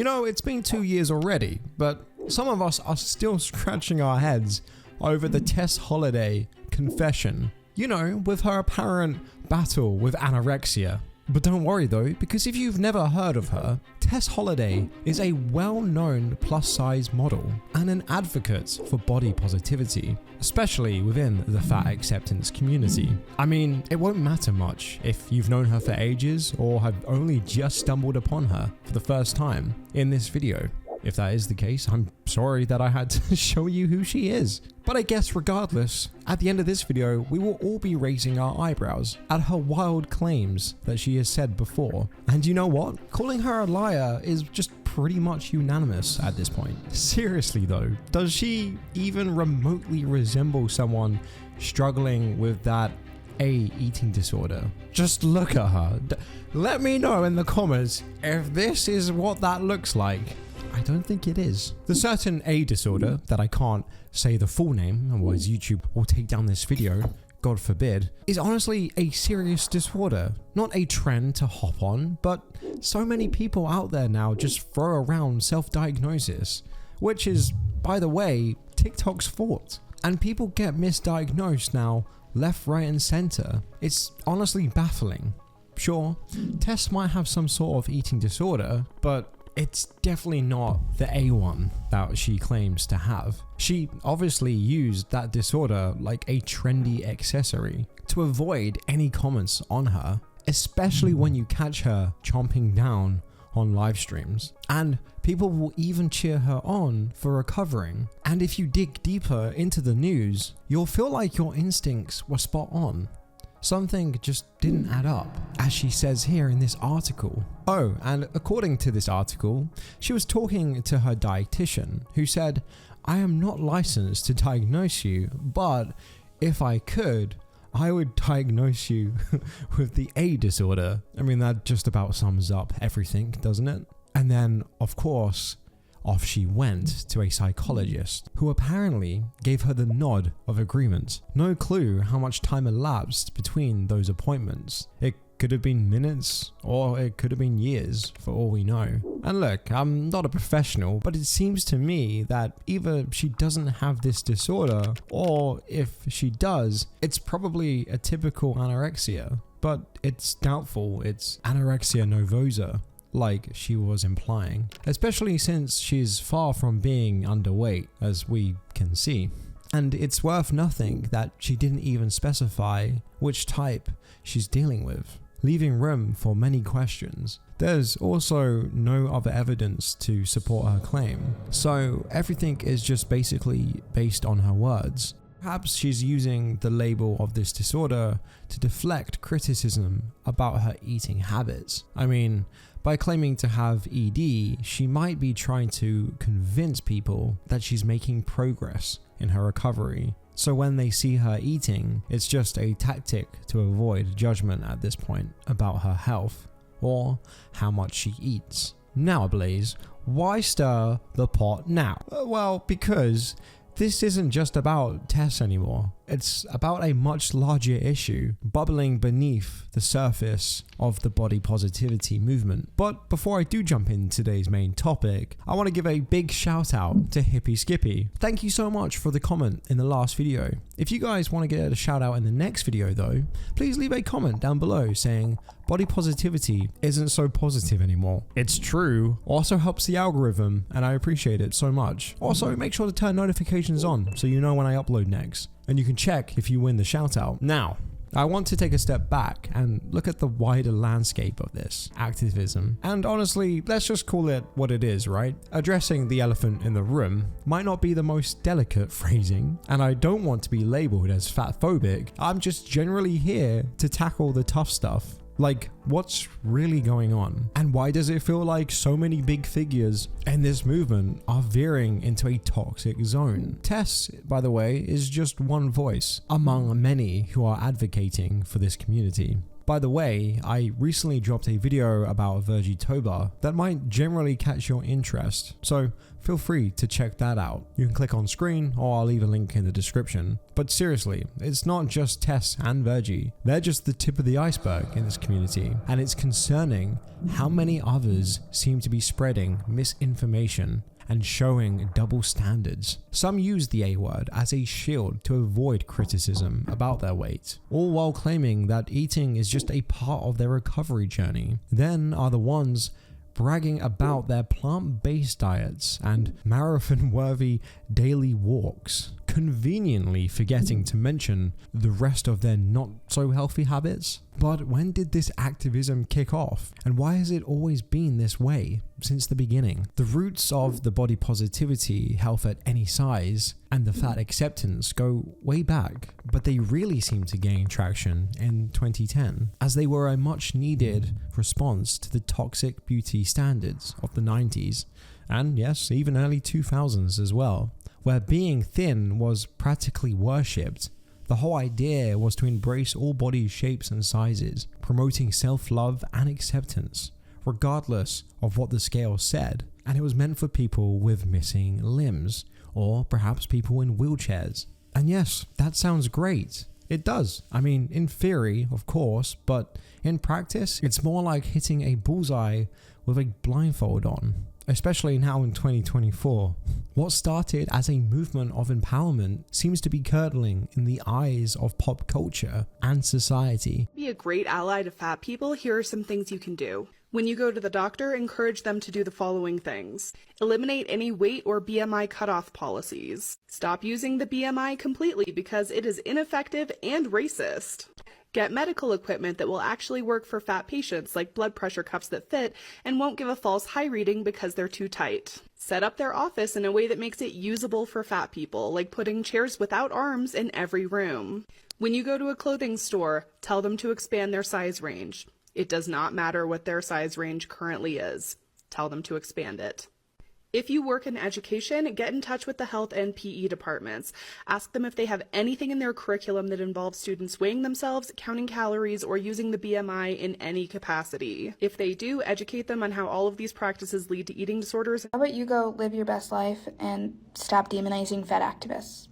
You know, it's been 2 years already, but some of us are still scratching our heads over the Tess Holliday confession. You know, with her apparent battle with anorexia. But don't worry though, because if you've never heard of her, Tess Holliday is a well-known plus-size model and an advocate for body positivity, especially within the fat acceptance community. I mean, it won't matter much if you've known her for ages or have only just stumbled upon her for the first time in this video. If that is the case, I'm sorry that I had to show you who she is. But I guess regardless, at the end of this video, we will all be raising our eyebrows at her wild claims that she has said before. And you know what? Calling her a liar is just pretty much unanimous at this point. Seriously though, does she even remotely resemble someone struggling with that eating disorder? Just look at her. Let me know in the comments if this is what that looks like. I don't think it is. The certain A disorder, that I can't say the full name, otherwise YouTube will take down this video, God forbid, is honestly a serious disorder. Not a trend to hop on, but so many people out there now just throw around self-diagnosis, which is, by the way, TikTok's fault. And people get misdiagnosed now, left, right, and center. It's honestly baffling. Sure, Tess might have some sort of eating disorder, but it's definitely not the A1 that she claims to have. She obviously used that disorder like a trendy accessory to avoid any comments on her, especially when you catch her chomping down on live streams. And people will even cheer her on for recovering. And if you dig deeper into the news, you'll feel like your instincts were spot on. Something just didn't add up, as she says here in this article. Oh, and according to this article, she was talking to her dietitian, who said, "I am not licensed to diagnose you, but if I could, I would diagnose you with the A disorder." I mean, that just about sums up everything, doesn't it? And then, of course, off she went to a psychologist who apparently gave her the nod of agreement. No clue how much time elapsed between those appointments. It could have been minutes or it could have been years for all we know. And look, I'm not a professional, but it seems to me that either she doesn't have this disorder, or if she does, it's probably a typical anorexia. But it's doubtful it's anorexia nervosa, like she was implying, especially since she's far from being underweight, as we can see. And it's worth nothing that she didn't even specify which type she's dealing with, leaving room for many questions. There's also no other evidence to support her claim, so everything is just basically based on her words. Perhaps she's using the label of this disorder to deflect criticism about her eating habits. I mean, by claiming to have ED, she might be trying to convince people that she's making progress in her recovery. So when they see her eating, it's just a tactic to avoid judgment at this point about her health or how much she eats. Now, Blaze, why stir the pot now? Well, because this isn't just about Tess anymore. It's about a much larger issue bubbling beneath the surface of the body positivity movement. But before I do jump into today's main topic, I want to give a big shout out to Hippie Skippy. Thank you so much for the comment in the last video. If you guys want to get a shout out in the next video though, please leave a comment down below saying body positivity isn't so positive anymore. It's true. Also helps the algorithm and I appreciate it so much. Also make sure to turn notifications on so you know when I upload next. And you can check if you win the shout out. Now, I want to take a step back and look at the wider landscape of this activism. And honestly, let's just call it what it is, right? Addressing the elephant in the room might not be the most delicate phrasing, and I don't want to be labeled as fatphobic. I'm just generally here to tackle the tough stuff. Like, what's really going on? And why does it feel like so many big figures in this movement are veering into a toxic zone? Tess, by the way, is just one voice among many who are advocating for this community. By the way, I recently dropped a video about Virgitober that might generally catch your interest, so feel free to check that out. You can click on screen or I'll leave a link in the description. But seriously, it's not just Tess and Virgie, they're just the tip of the iceberg in this community, and it's concerning how many others seem to be spreading misinformation and showing double standards. Some use the A word as a shield to avoid criticism about their weight, all while claiming that eating is just a part of their recovery journey. Then are the ones bragging about their plant-based diets and marathon-worthy daily walks, conveniently forgetting to mention the rest of their not-so-healthy habits. But when did this activism kick off? And why has it always been this way since the beginning? The roots of the body positivity, health at any size, and the fat acceptance go way back, but they really seem to gain traction in 2010, as they were a much needed response to the toxic beauty standards of the 90s, and yes, even early 2000s as well, where being thin was practically worshipped. The whole idea was to embrace all body shapes and sizes, promoting self-love and acceptance, regardless of what the scale said, and it was meant for people with missing limbs, or perhaps people in wheelchairs. And yes, that sounds great. It does. I mean, in theory, of course, but in practice, it's more like hitting a bullseye with a blindfold on. Especially now in 2024. What started as a movement of empowerment seems to be curdling in the eyes of pop culture and society. To be a great ally to fat people, here are some things you can do. When you go to the doctor, encourage them to do the following things. Eliminate any weight or BMI cutoff policies. Stop using the BMI completely because it is ineffective and racist. Get medical equipment that will actually work for fat patients, like blood pressure cuffs that fit and won't give a false high reading because they're too tight. Set up their office in a way that makes it usable for fat people, like putting chairs without arms in every room. When you go to a clothing store, tell them to expand their size range. It does not matter what their size range currently is. Tell them to expand it. If you work in education, get in touch with the health and PE departments. Ask them if they have anything in their curriculum that involves students weighing themselves, counting calories, or using the BMI in any capacity. If they do, educate them on how all of these practices lead to eating disorders. How about you go live your best life and stop demonizing fat activists?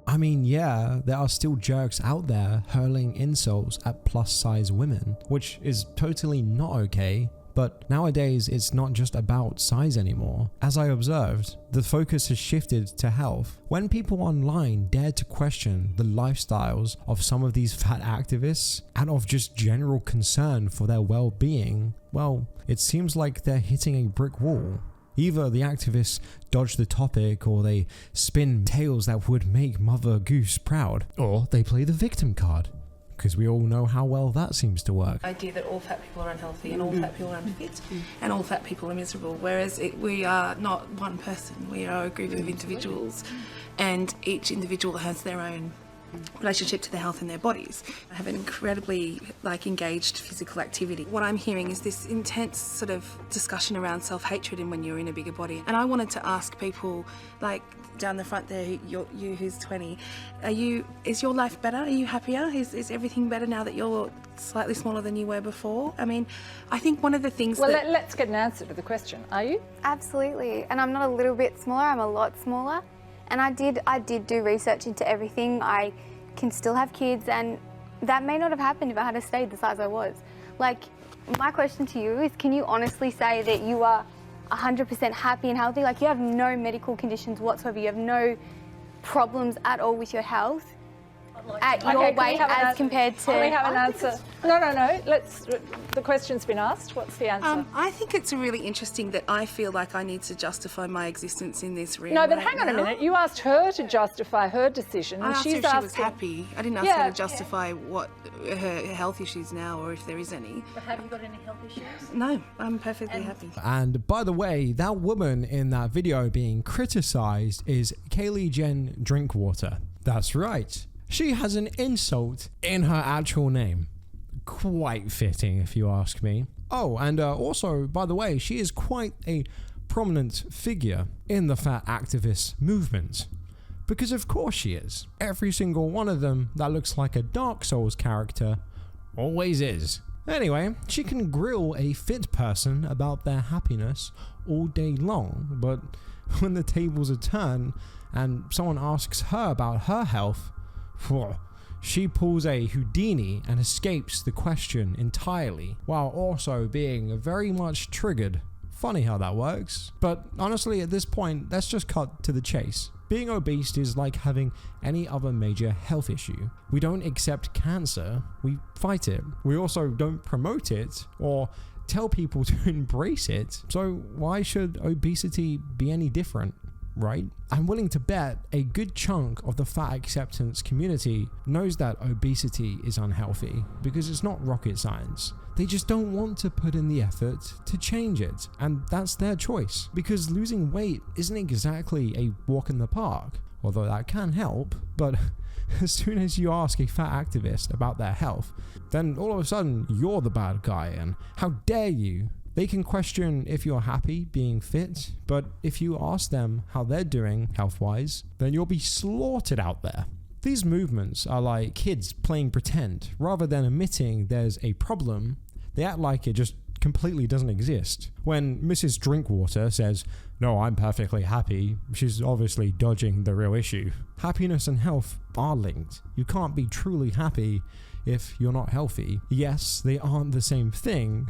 I mean, yeah, there are still jerks out there hurling insults at plus size women, which is totally not okay. But nowadays, it's not just about size anymore. As I observed, the focus has shifted to health. When people online dare to question the lifestyles of some of these fat activists out of just general concern for their well-being, well, it seems like they're hitting a brick wall. Either the activists dodge the topic, or they spin tales that would make Mother Goose proud, or they play the victim card, because we all know how well that seems to work. The idea that all fat people are unhealthy and all fat people are unfit and all fat people are miserable, whereas we are not one person, we are a group of individuals, and each individual has their own relationship to their health and their bodies. I have an incredibly engaged physical activity. What I'm hearing is this intense sort of discussion around self-hatred and when you're in a bigger body. And I wanted to ask people, like down the front there, you who's 20, is your life better? Are you happier? Is everything better now that you're slightly smaller than you were before? I mean, I think one of the things let's get an answer to the question. Are you? Absolutely. And I'm not a little bit smaller, I'm a lot smaller. And I did do research into everything. I can still have kids, and that may not have happened if I had stayed the size I was. Like, my question to you is, can you honestly say that you are 100% happy and healthy? Like, you have no medical conditions whatsoever, you have no problems at all with your health at your weight as compared to... Can we have an answer? No. The question's been asked. What's the answer? I think it's really interesting that I feel like I need to justify my existence in this room. No, but hang on a minute. You asked her to justify her decision. I asked her if she was happy. I didn't ask her to justify what her health issues now, or if there is any. But have you got any health issues? No, I'm perfectly happy. And by the way, that woman in that video being criticized is Kaylee Jen Drinkwater. That's right. She has an insult in her actual name. Quite fitting, if you ask me. Oh, and also, by the way, she is quite a prominent figure in the fat activist movement. Because of course she is. Every single one of them that looks like a Dark Souls character always is. Anyway, she can grill a fit person about their happiness all day long, but when the tables are turned and someone asks her about her health, she pulls a Houdini and escapes the question entirely, while also being very much triggered. Funny how that works. But honestly, at this point, let's just cut to the chase. Being obese is like having any other major health issue. We don't accept cancer, we fight it. We also don't promote it or tell people to embrace it. So why should obesity be any different, right? I'm willing to bet a good chunk of the fat acceptance community knows that obesity is unhealthy because it's not rocket science. They just don't want to put in the effort to change it, and that's their choice. Because losing weight isn't exactly a walk in the park, although that can help, but as soon as you ask a fat activist about their health, then all of a sudden you're the bad guy, and how dare you? They can question if you're happy being fit, but if you ask them how they're doing health-wise, then you'll be slaughtered out there. These movements are like kids playing pretend. Rather than admitting there's a problem, they act like it just completely doesn't exist. When Mrs. Drinkwater says, "No, I'm perfectly happy," she's obviously dodging the real issue. Happiness and health are linked. You can't be truly happy if you're not healthy. Yes, they aren't the same thing,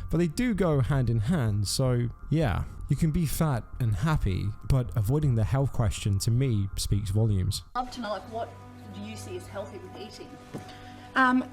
but they do go hand in hand. So yeah, you can be fat and happy, but avoiding the health question to me speaks volumes. I'd love to know, like, what do you see as healthy with eating?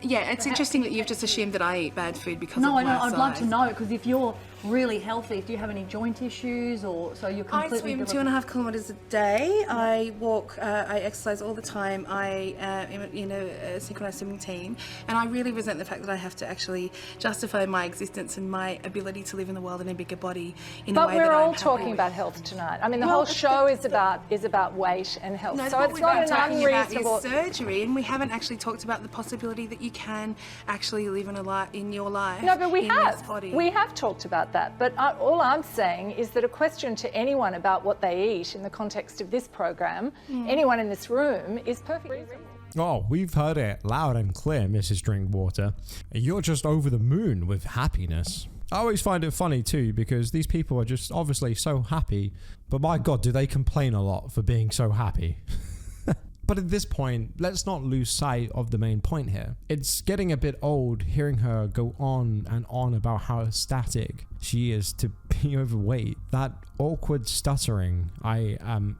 Yeah, it's interesting that you've just assumed that I eat bad food because No, of I know. my I'd love size. to know, because if you're really healthy, do you have any joint issues, or so you're I completely? swim 2.5 kilometres a day. I walk, I exercise all the time. I am in a synchronized swimming team, and I really resent the fact that I have to actually justify my existence and my ability to live in the world in a bigger body in a But way we're that I'm all happy talking with. about health tonight. I mean, the Well, whole show is about weight and health. No, so what it's we've not been an talking about unreasonable. is surgery, and we haven't actually talked about the possibility that you can actually live in your life. No, but we in this have. body. We have talked about that. But all I'm saying is that a question to anyone about what they eat in the context of this program, anyone in this room, is perfectly reasonable. Oh, we've heard it loud and clear, Mrs. Drinkwater. You're just over the moon with happiness. I always find it funny too, because these people are just obviously so happy, but my God, do they complain a lot for being so happy? But at this point, let's not lose sight of the main point here. It's getting a bit old hearing her go on and on about how ecstatic she is to be overweight. That awkward stuttering, I am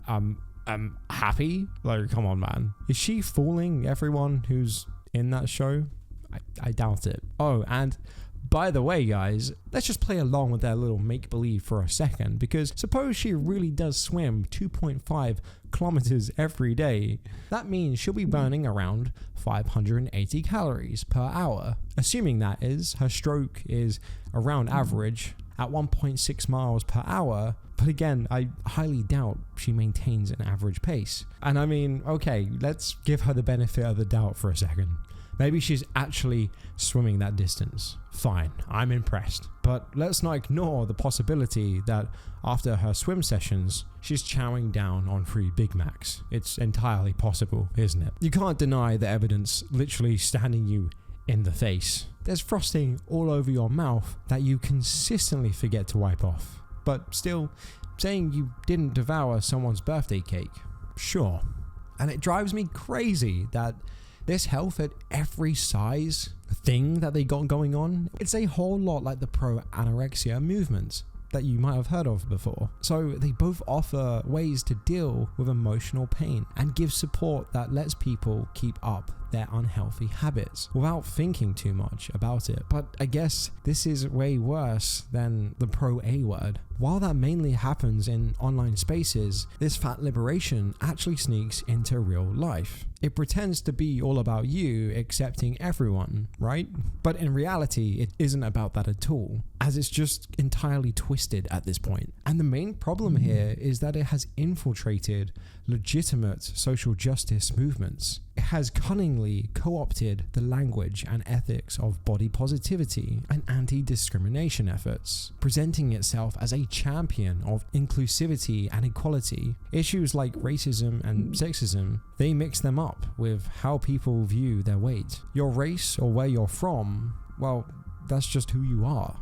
happy? Like, come on, man. Is she fooling everyone who's in that show? I doubt it. Oh, and by the way, guys, let's just play along with their little make-believe for a second, because suppose she really does swim 2.5 kilometers every day. That means she'll be burning around 580 calories per hour, assuming that is her stroke is around average at 1.6 miles per hour. But again, I highly doubt she maintains an average pace. And I mean, okay, let's give her the benefit of the doubt for a second. Maybe she's actually swimming that distance. Fine, I'm impressed. But let's not ignore the possibility that after her swim sessions, she's chowing down on 3 Big Macs. It's entirely possible, isn't it? You can't deny the evidence literally standing you in the face. There's frosting all over your mouth that you consistently forget to wipe off. But still, saying you didn't devour someone's birthday cake. Sure. And it drives me crazy that this health at every size thing that they got going on, it's a whole lot like the pro-anorexia movement that you might have heard of before. So they both offer ways to deal with emotional pain and give support that lets people keep up their unhealthy habits without thinking too much about it. But I guess this is way worse than the pro-A word. While that mainly happens in online spaces, this fat liberation actually sneaks into real life. It pretends to be all about you accepting everyone, right? But in reality, it isn't about that at all, as it's just entirely twisted at this point. And the main problem here is that it has infiltrated legitimate social justice movements. It has cunningly co-opted the language and ethics of body positivity and anti-discrimination efforts, presenting itself as a champion of inclusivity and equality. Issues like racism and sexism, they mix them up with how people view their weight. Your race or where you're from, well, that's just who you are.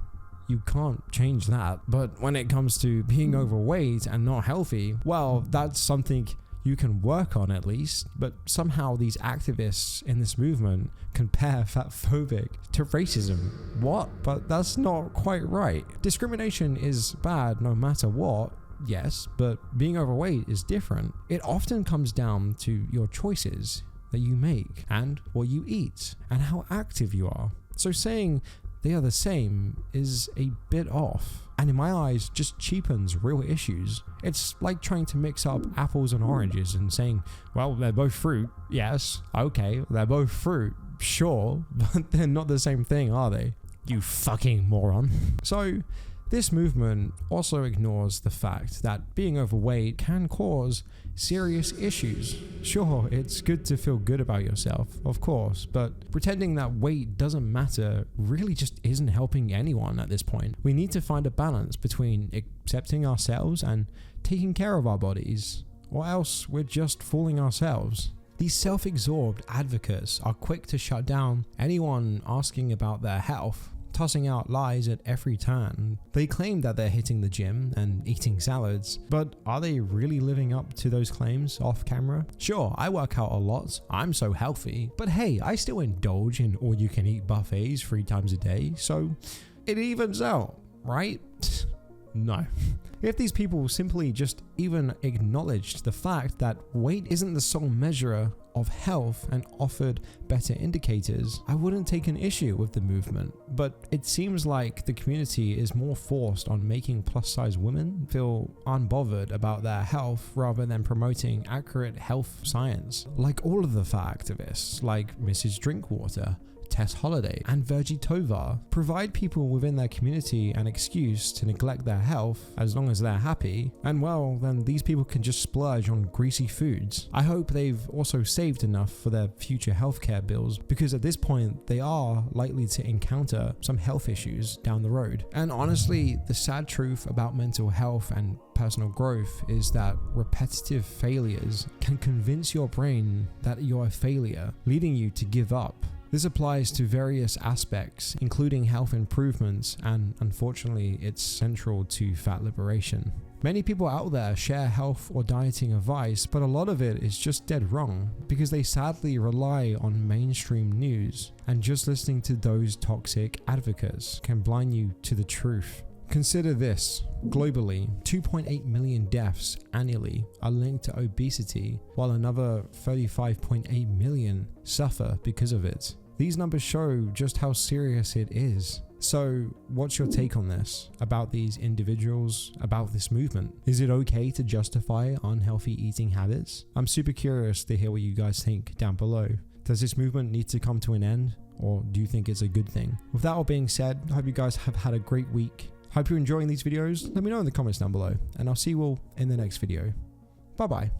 You can't change that. But when it comes to being overweight and not healthy, well, that's something you can work on at least. But somehow these activists in this movement compare fatphobic to racism. What? But that's not quite right. Discrimination is bad no matter what. Yes, but being overweight is different. It often comes down to your choices that you make and what you eat and how active you are. So saying they are the same is a bit off, and in my eyes just cheapens real issues. It's like trying to mix up apples and oranges and saying, well, they're both fruit. Yes, okay, they're both fruit, sure, but they're not the same thing, are they? You fucking moron. So this movement also ignores the fact that being overweight can cause serious issues. Sure, it's good to feel good about yourself, of course, but pretending that weight doesn't matter really just isn't helping anyone at this point. We need to find a balance between accepting ourselves and taking care of our bodies, or else we're just fooling ourselves. These self-absorbed advocates are quick to shut down anyone asking about their health, tossing out lies at every turn. They claim that they're hitting the gym and eating salads, but are they really living up to those claims off camera? Sure, I work out a lot, I'm so healthy, but hey, I still indulge in all-you-can-eat buffets 3 times a day, so it evens out, right? No. If these people simply just even acknowledged the fact that weight isn't the sole measure of health and offered better indicators, I wouldn't take an issue with the movement. But it seems like the community is more forced on making plus-size women feel unbothered about their health rather than promoting accurate health science. Like all of the fat activists, like Mrs. Drinkwater, Tess Holliday, and Virgie Tovar, provide people within their community an excuse to neglect their health as long as they're happy, and well, then these people can just splurge on greasy foods. I hope they've also saved enough for their future healthcare bills, because at this point they are likely to encounter some health issues down the road. And honestly, the sad truth about mental health and personal growth is that repetitive failures can convince your brain that you're a failure, leading you to give up. This applies to various aspects, including health improvements, and unfortunately, it's central to fat liberation. Many people out there share health or dieting advice, but a lot of it is just dead wrong because they sadly rely on mainstream news, and just listening to those toxic advocates can blind you to the truth. Consider this: globally, 2.8 million deaths annually are linked to obesity, while another 35.8 million suffer because of it. These numbers show just how serious it is. So, what's your take on this? About these individuals? About this movement? Is it okay to justify unhealthy eating habits? I'm super curious to hear what you guys think down below. Does this movement need to come to an end, or do you think it's a good thing? With that all being said, I hope you guys have had a great week. Hope you're enjoying these videos. Let me know in the comments down below, and I'll see you all in the next video. Bye bye.